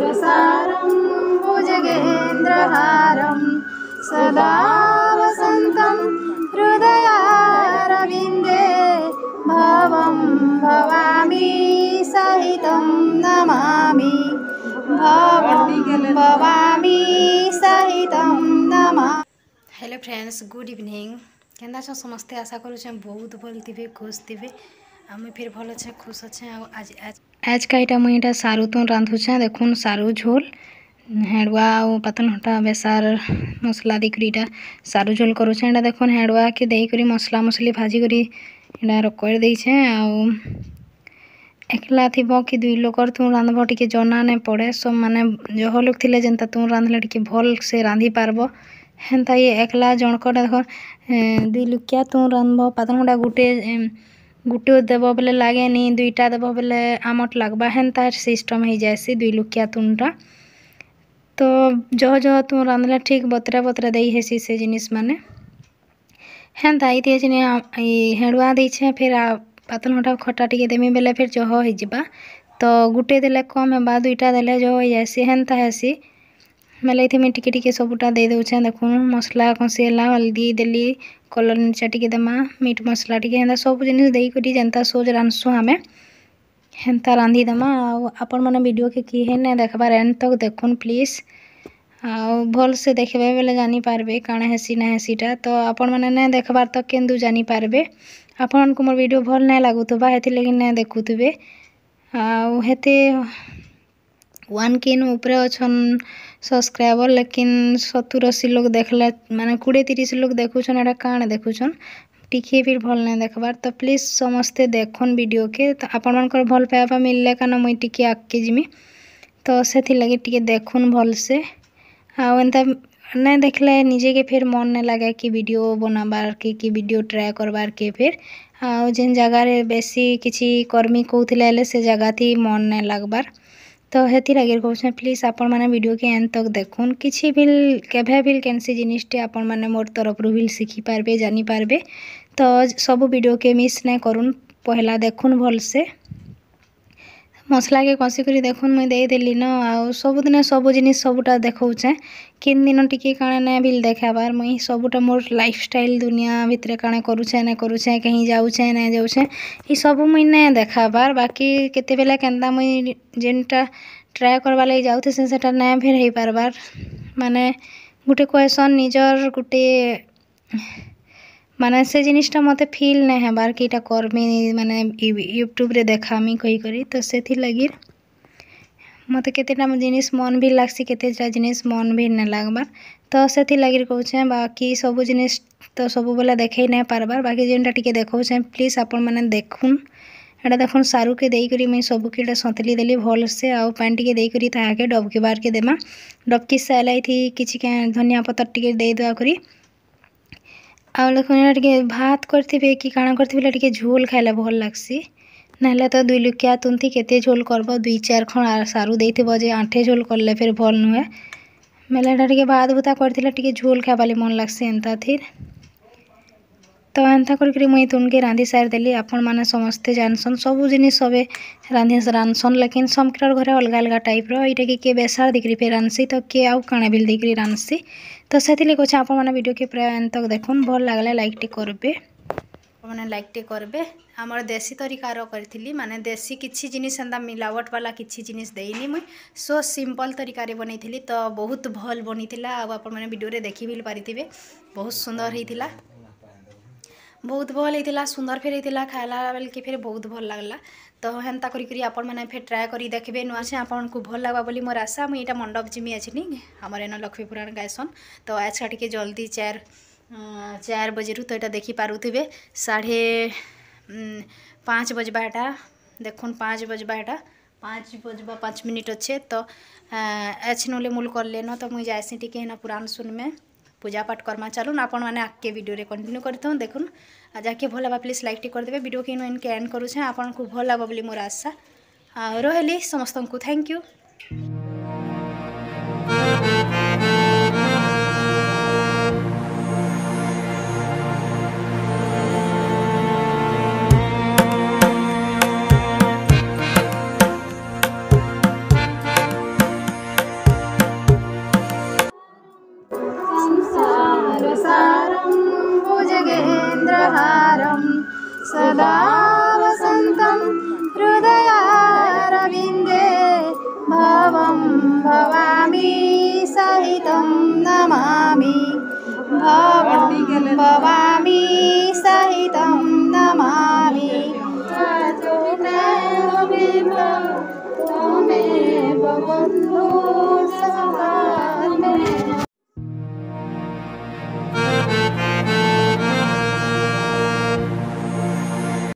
कल्पवल्लभसारं भुजगेन्द्रहारं सदा वसन्तं हृदयारविन्दे भवं भवामि सहितं नमामि भवं भवामि सहितं नमामि। Hello friends, good evening. केंदा छ समस्ते? आशा करूँ बहुत भल थे, खुश थे। आम फिर भल अच्छे खुश अच्छे। आज का इटा मुझे इटा सारू तो रांधुछे। देखुन सारू झोल हेड़ुआ और पातलघंटा बेसार मसला देकर इटा सारू झोल करुछे। इटा देखुन हेड़ुआ के देकर मसला मसली भाजी करी इटा रकर देछे। एकला थी कि दुई लोकर तुम रांधब टे जना नहीं पड़े। सब माने जह लोग थे जेनता तुम रांधले टे भल से रांधि पारब। हेन्ता ये एकला जनकटा देख दुई लुकिया तुम रांधब पातलघंटा गुटे गुटे देव बोले लगे नी दुईटा देव बोले आमट लगवा। हेन्ता सिस्टम हो जाए दुई लुकिया तुमटा। तो जह जह तुम रांधले ठीक बतरा बतरा दे हेसी से जिनिस माने हेन्ता ये हेड़ुआ देछे। फिर पातलघंटा खटा टे देमी बेले फिर जह हो जा। तो गुटे देले कम है दुईटा देले जह हो जासी। हेन्ता हेसी मेले मुझे टिके टिके सबूटा दे दूचे। देखुन मसला कषिला हल्दी देली कलर मिर्चा टिके देमा मीट मसला टिके हेन्ता सब जिनिस देकर जेनता सोच रांधसु आम हेन्ता रांधि देमा। आपण मैंने वीडियो के किए ना देखबार एंड तक देखुन प्लीज। भल से देखबे बेले जानी पारबे काଣା हेसी ना हेसीटा। तो आपण मैंने ना देखबार तक केन्दू जानी पारबे। आपण को मोर वीडियो भल ना लगुथबा हेति लगी ना देखुथबे। हेते 1K ऊपर अच्छन सब्सक्राइबर लेकिन 70-80 लोग देखले माने 20-30 लोग देखुछन। एटा काण देखुछन टिके फिर भल ना देखबार। तो प्लीज समस्ते देखुन वीडियो के। तो आपण मानकर भल पाइबा मिलले काना मुई टिके आगे जिमी। तो सेथि लगे टिके देखुन भल से। एंता नहीं देखले निजे के फिर मन नहीं लगे कि वीडियो बनाबार कि वीडियो ट्राए करबार के फिर जेन जगार बेसी किसी कर्मी कहते से जगह थी मन नहीं लगबार। तो हेती लगे कहूँ प्लीज आपण मैंने वीडियो के एंड तक देखुन। किसी भी केभे भी कैंसी जिनिसटे आपण मैंने मोर तरफ भी शिखी पारबे जानी पारबे। तो सब वीडियो के मिस नहीं करुन पहला देखुन भल से। मसला के कषि कर देखुन मुई देदेली न सबुदिन सब जिनिस सबूटा देखौचे। किन दिन टिके काणे नहीं भी देखाबार मुई सबूटा मोर लाइफस्टाइल दुनिया भितर काणे करुछे नहीं करुछे कहीं जाऊे नहीं जाऊे ये सब मुई नहीं देखाबार। बाकी केते बेला केन्दा मुई जेनटा ट्राए करवा लगी जाऊे सेटा नहीं फिर हो पारबार। माने गुटे क्वेश्चन निजर गुटे माने से जिनिसटा मते फील नहीं हेबार कि इटा करमी माने यूट्यूब रे देखामी कही करी। तो सेथि लगी मते केतेटा जिनिस मन भी लागसी केतेटा जिनिस मन भी नहीं लागबार। तो सेथि लगी कहूँ बाकी सब जिनिस तो सब बेला देखे नहीं पारबार। बाकी जेनटा टिके देखौचे प्लीज आपण मैंने देखुन। एटा देखुन सारू के देकर मुझे सबके इटा सतली देली भल से आउ पानी टिके देकर ताके डबकी बार के देमा। डबकी साइलाई थी किसी धनिया पतर टिके दे दुआ करी आखुन टे भात करते कि काଣା करते टे झोल खाइला भल लगसी। ना तो दुई लुकिया तुंती केते झोल करब 2-4 खण सारू देथिब जे आंठे झोल करले फिर भल नुहे। मेले टे भात भूता करते टे झोल खाइबाली मन लगसी एंता थिर। तो एंता कर मुई तुनके रांधि सारी देली। आपण मैंने समस्ते जानसन सब जिनिस सबे रांधसन लेकिन समकर घरे अलग अलग टाइप रो किए बेसार दिक्री पे रांधसी तो किए आउ काଣା बिल दिक्री रांधसी। तो से कहे आप वीडियो के प्राय एंड तक देखुन भल लगले लाइक टे करबे मैंने लाइक टे करबे। आमर देसी तरीकार करी माने देसी किसी जिनिस एंता मिलावट वाला किसी जिनिस देनी मुई सो सिंपल तरीकार बनई तो बहुत भल बनी आप वीडियो रे देखी भी पारिथिबे। बहुत सुंदर होता बहुत भल होता सुंदर फिर होता खाला बेल के फिर बहुत भल लगला। तो हेन्ता करी आपण मैंने फिर ट्राए करी देखबे नुआ से आपन को भल लगवा बोली मोर आशा। मुझे यहाँ मंडप जिमी अच्छी आमर एन लक्ष्मी पुराण गायसन। तो आज का टे जल्दी 4 बजे तो यहाँ देखी पारुथिबे 5:30 बजबा एटा देखुन 5 बजबा एटा 5 बजबा 5 मिनिट अच्छे। तो अच्छे नले मूल कर लेन तो मुझे जाएसी टिके ना पुराण सुन में पूजा पाठ करमा चलून आपण मैंने आगे वीडियो रे कंटिन्यू करते देखुन। जाके भल लगा प्लीज लाइक टे करदेवे वीडियो के इनके एंड करुछे आपन को भल लगा बोली मोर आशा। रहली समस्त को थैंक यू। सदा वसन्तं हृदयारविन्दे भवं भवामि सहितं नमामि भवं भवामि सहितं नमामि त्वमेव बन्धु